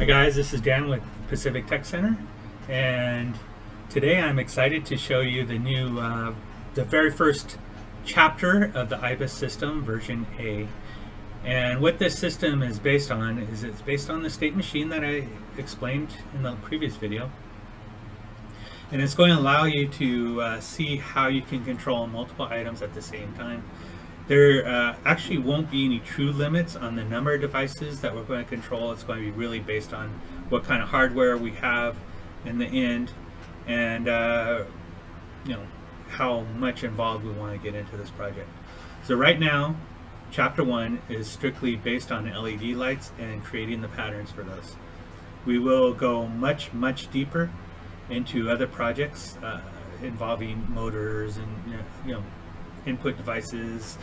Hi guys, this is Dan with Pacific Tech Center, and today I'm excited to show you the new, the very first chapter of the IBIS system, version A. And what this system is based on is it's based on the state machine that I explained in the previous video. And it's going to allow you to see how you can control multiple items at the same time. There actually won't be any true limits on the number of devices that we're going to control. It's going to be really based on what kind of hardware we have in the end, and you know, how much involved we want to get into this project. So right now, Chapter 1 is strictly based on LED lights and creating the patterns for those. We will go much deeper into other projects involving motors and input devices.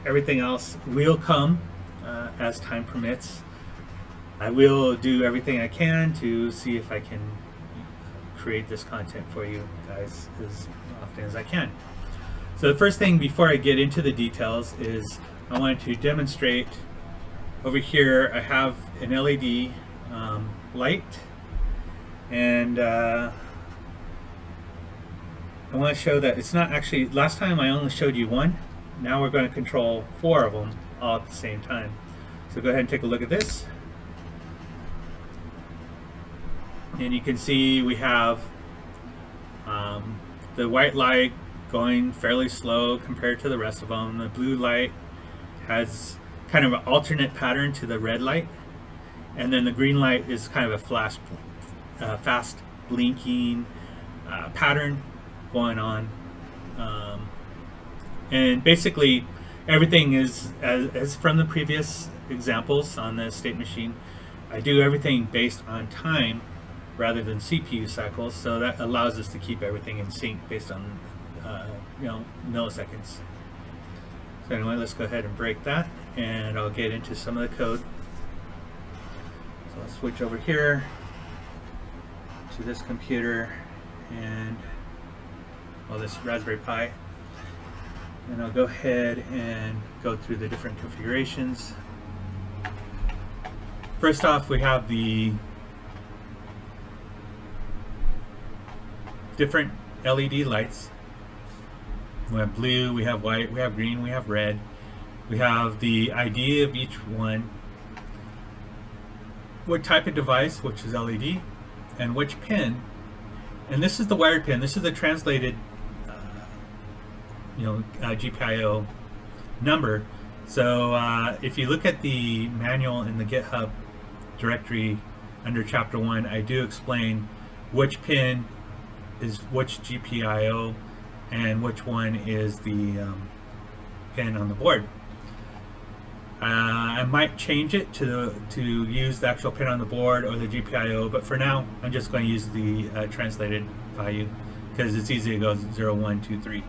Everything else will come as time permits. I will do everything I can to see if I can create this content for you guys as often as I can. So the first thing before I get into the details is I want to demonstrate. Over here I have an LED light, and I want to show that it's not actually, last time I only showed you one. Now we're going to control 4 of them all at the same time. So go ahead and take a look at this. And you can see we have the white light going fairly slow compared to the rest of them. The blue light has kind of an alternate pattern to the red light. And then the green light is kind of a fast blinking pattern going on. And basically everything is as from the previous examples on the state machine. I do everything based on time rather than CPU cycles, so that allows us to keep everything in sync based on milliseconds. So anyway, let's go ahead and break that, and I'll get into some of the code. So I'll switch over here to this computer and this Raspberry Pi. And I'll go ahead and go through the different configurations. First off, we have the different LED lights. We have blue, we have white, we have green, we have red. We have the ID of each one, what type of device, which is LED, and which pin. And this is the wired pin. This is the translated GPIO number. So if you look at the manual in the GitHub directory under Chapter 1, I do explain which pin is which GPIO and which one is the pin on the board. I might change it to use the actual pin on the board or the GPIO, but for now I'm just going to use the translated value because it's easy to go 0, 1, 2, 3.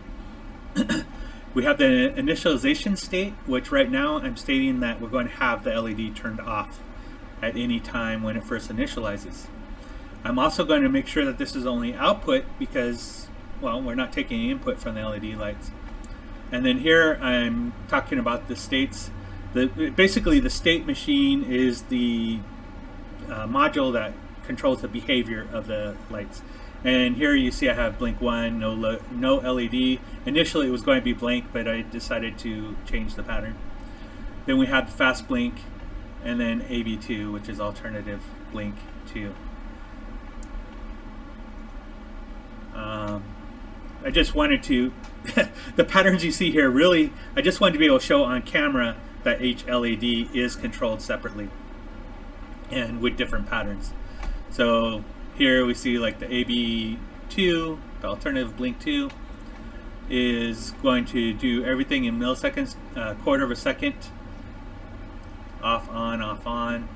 We have the initialization state, which right now I'm stating that we're going to have the LED turned off at any time when it first initializes. I'm also going to make sure that this is only output because, well, we're not taking any input from the LED lights. And then here I'm talking about the states. Basically the state machine is the module that controls the behavior of the lights. And here you see I have blink 1, no LED. Initially it was going to be blink, but I decided to change the pattern. Then we have the fast blink, and then AB2, which is alternative blink 2. I just wanted to, the patterns you see here, really, I just wanted to be able to show on camera that each LED is controlled separately and with different patterns. So here we see like the AB2, the alternative blink 2, is going to do everything in milliseconds, quarter of a second, off on,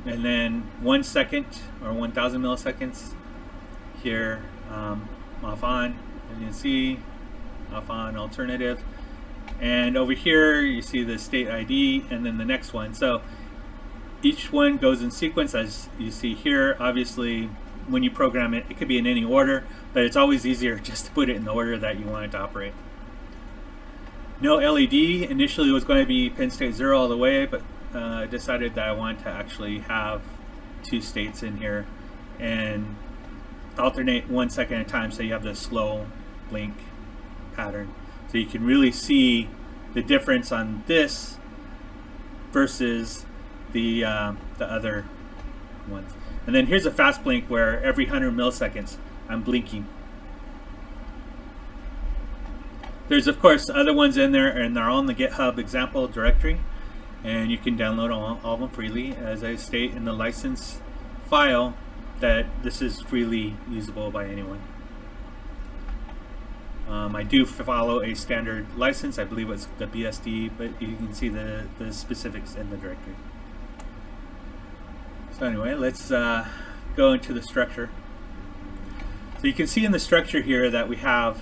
and then 1 second or 1,000 milliseconds here, off on, and you can see off on alternative. And over here you see the state ID and then the next one. So each one goes in sequence, as you see here. Obviously when you program it, it could be in any order, but it's always easier just to put it in the order that you want it to operate. No LED initially was going to be pin state 0 all the way, but decided that I wanted to actually have two states in here and alternate 1 second at a time, so you have the slow blink pattern, so you can really see the difference on this versus the other ones. And then here's a fast blink where every 100 milliseconds I'm blinking. There's of course other ones in there, and they're all in the GitHub example directory, and you can download all of them freely. As I state in the license file, that this is freely usable by anyone. I do follow a standard license. I believe it's the BSD, but you can see the specifics in the directory. So anyway, let's go into the structure. So you can see in the structure here that we have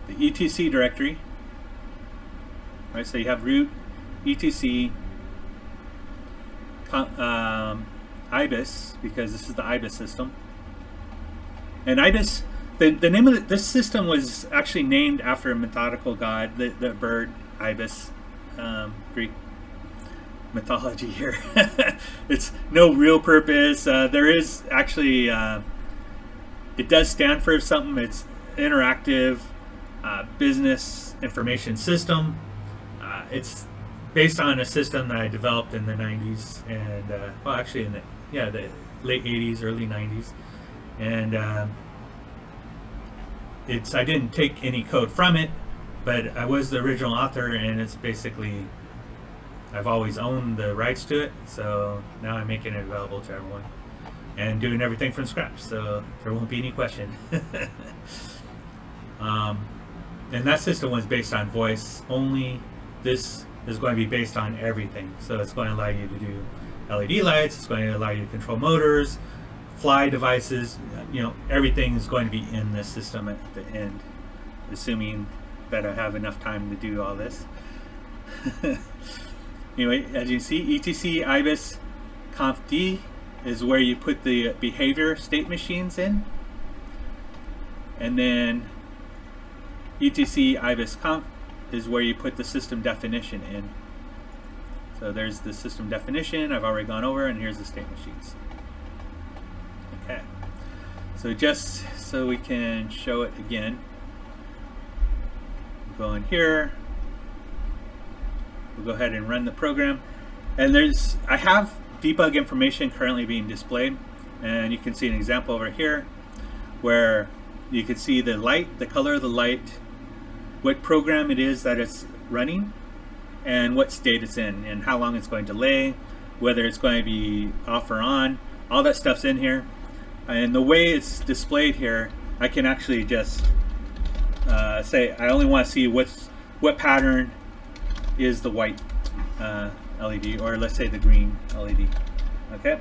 the etc directory, right? So you have root, etc, IBIS, because this is the IBIS system. And IBIS, the name of this system was actually named after a mythological god, the bird ibis, Greek mythology here. It's no real purpose. There is actually, it does stand for something. It's interactive business information system. It's based on a system that I developed in the 90s, and well, actually in the late 80s, early 90s, and I didn't take any code from it, but I was the original author, and it's basically, I've always owned the rights to it, so now I'm making it available to everyone and doing everything from scratch, so there won't be any question. And that system was based on voice only. This is going to be based on everything, so it's going to allow you to do LED lights, it's going to allow you to control motors, fly devices, everything is going to be in this system at the end, assuming that I have enough time to do all this. Anyway, as you see, etc ibis conf d is where you put the behavior state machines in, and then etc ibis conf is where you put the system definition in. So there's the system definition I've already gone over, and here's the state machines. Okay, so just so we can show it again, we'll go in here, we'll go ahead and run the program, and I have debug information currently being displayed, and you can see an example over here where you can see the light, the color of the light, what program it is that it's running, and what state it's in, and how long it's going to delay, whether it's going to be off or on. All that stuff's in here, and the way it's displayed here, I can actually just say I only want to see what pattern is the white LED, or let's say the green LED. Okay,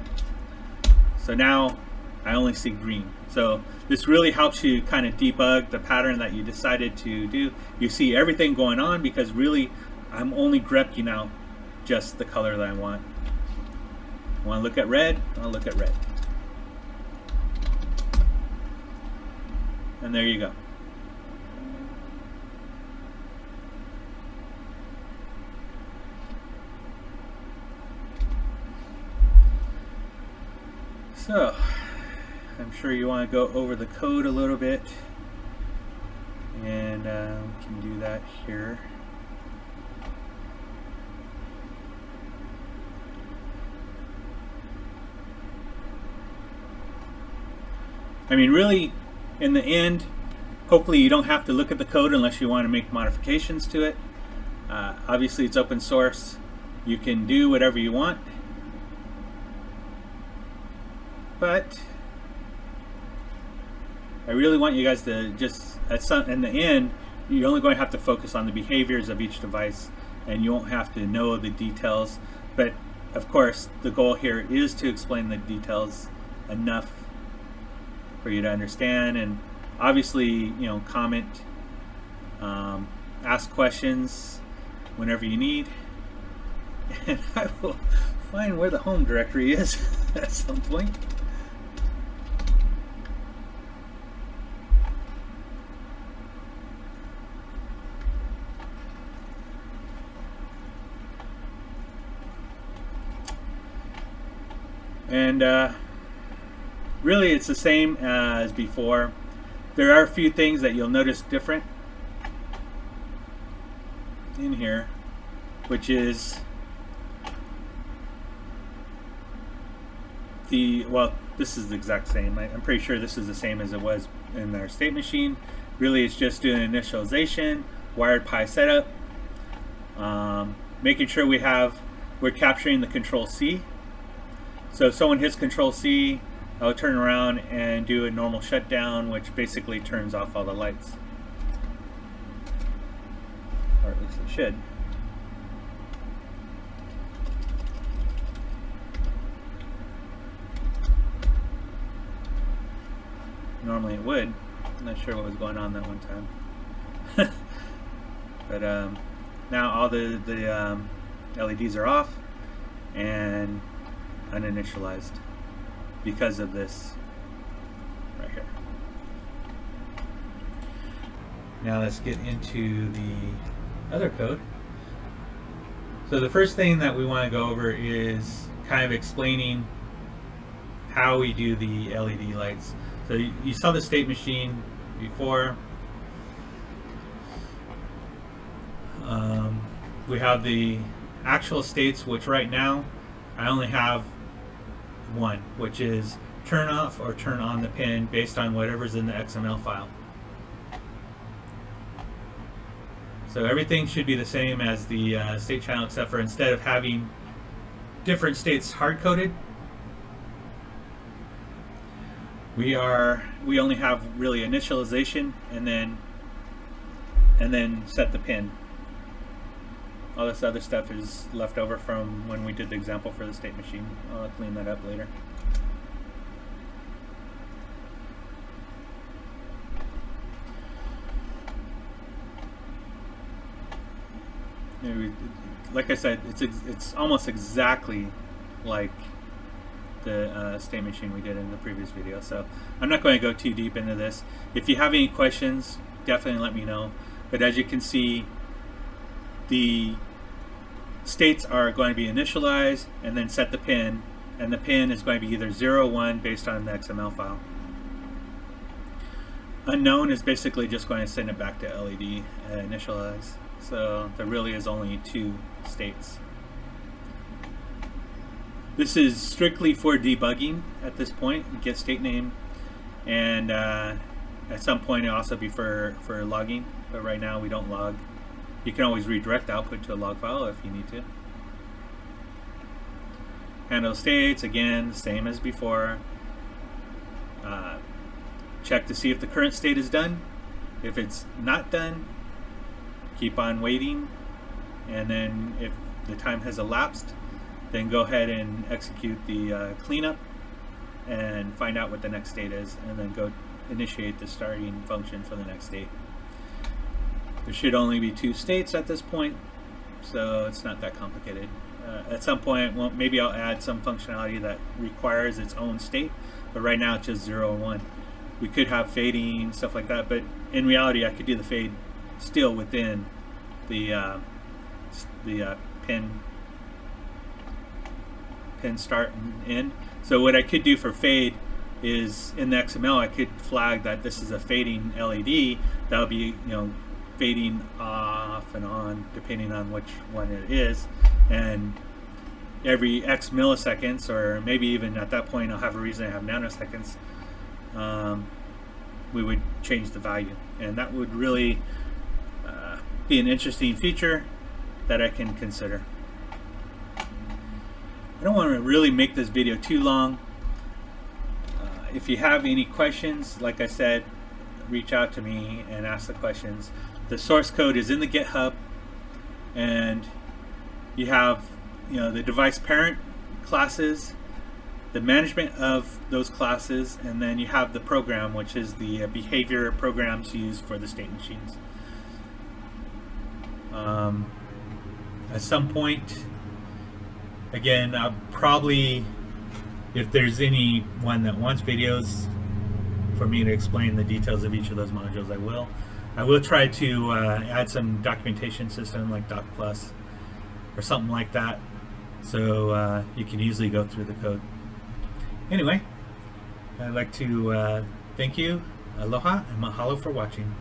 so now I only see green. So this really helps you kind of debug the pattern that you decided to do. You see everything going on, because really I'm only grepping out just the color that I want. Want to look at red? I'll look at red. And there you go. So I'm sure you want to go over the code a little bit, and we can do that here. I mean, really, in the end, hopefully you don't have to look at the code unless you want to make modifications to it. Obviously, it's open source. You can do whatever you want. But I really want you guys to just, in the end, you're only going to have to focus on the behaviors of each device, and you won't have to know the details. But of course, the goal here is to explain the details enough for you to understand, and obviously, comment, ask questions whenever you need, and I will find where the home directory is at some point. And really it's the same as before. There are a few things that you'll notice different in here, which is this is the exact same. I'm pretty sure this is the same as it was in our state machine. Really it's just doing initialization, wired pi setup, making sure we're capturing the control C. So if someone hits control C, I'll turn around and do a normal shutdown, which basically turns off all the lights. Or at least it should. Normally it would. I'm not sure what was going on that one time. But now all the LEDs are off and uninitialized because of this right here. Now let's get into the other code. So the first thing that we want to go over is kind of explaining how we do the LED lights. So you saw the state machine before. We have the actual states, which right now I only have one, which is turn off or turn on the pin based on whatever's in the XML file. So everything should be the same as the state channel, except for instead of having different states hard-coded, we only have really initialization and then set the pin. All this other stuff is left over from when we did the example for the state machine. I'll clean that up later. Like I said, it's almost exactly like the state machine we did in the previous video, so I'm not going to go too deep into this. If you have any questions, definitely let me know. But as you can see, the states are going to be initialized and then set the pin, and the pin is going to be either 0 or 1 based on the XML file. Unknown is basically just going to send it back to LED initialize. So there really is only 2 states. This is strictly for debugging at this point. Get state name, and at some point it'll also be for logging, but right now we don't log. You can always redirect the output to a log file if you need to. Handle states, again, same as before. Check to see if the current state is done. If it's not done, keep on waiting, and then if the time has elapsed, then go ahead and execute the cleanup and find out what the next state is, and then go initiate the starting function for the next state. There should only be 2 states at this point, so it's not that complicated. At some point, well, maybe I'll add some functionality that requires its own state, but right now it's just 0 and 1. We could have fading, stuff like that, but in reality I could do the fade still within the pin start and end. So what I could do for fade is in the XML I could flag that this is a fading LED that will be, fading off and on depending on which one it is, and every X milliseconds, or maybe even at that point I'll have a reason to have nanoseconds, we would change the value, and that would really be an interesting feature that I can consider. I don't want to really make this video too long. If you have any questions, like I said, reach out to me and ask the questions. The source code is in the GitHub, and you have the device parent classes, the management of those classes, and then you have the program, which is the behavior programs used for the state machines. At some point, again, I'll probably, if there's anyone that wants videos for me to explain the details of each of those modules, I will. I will try to add some documentation system like Doc Plus or something like that, so you can easily go through the code. Anyway, I'd like to thank you, aloha, and mahalo for watching.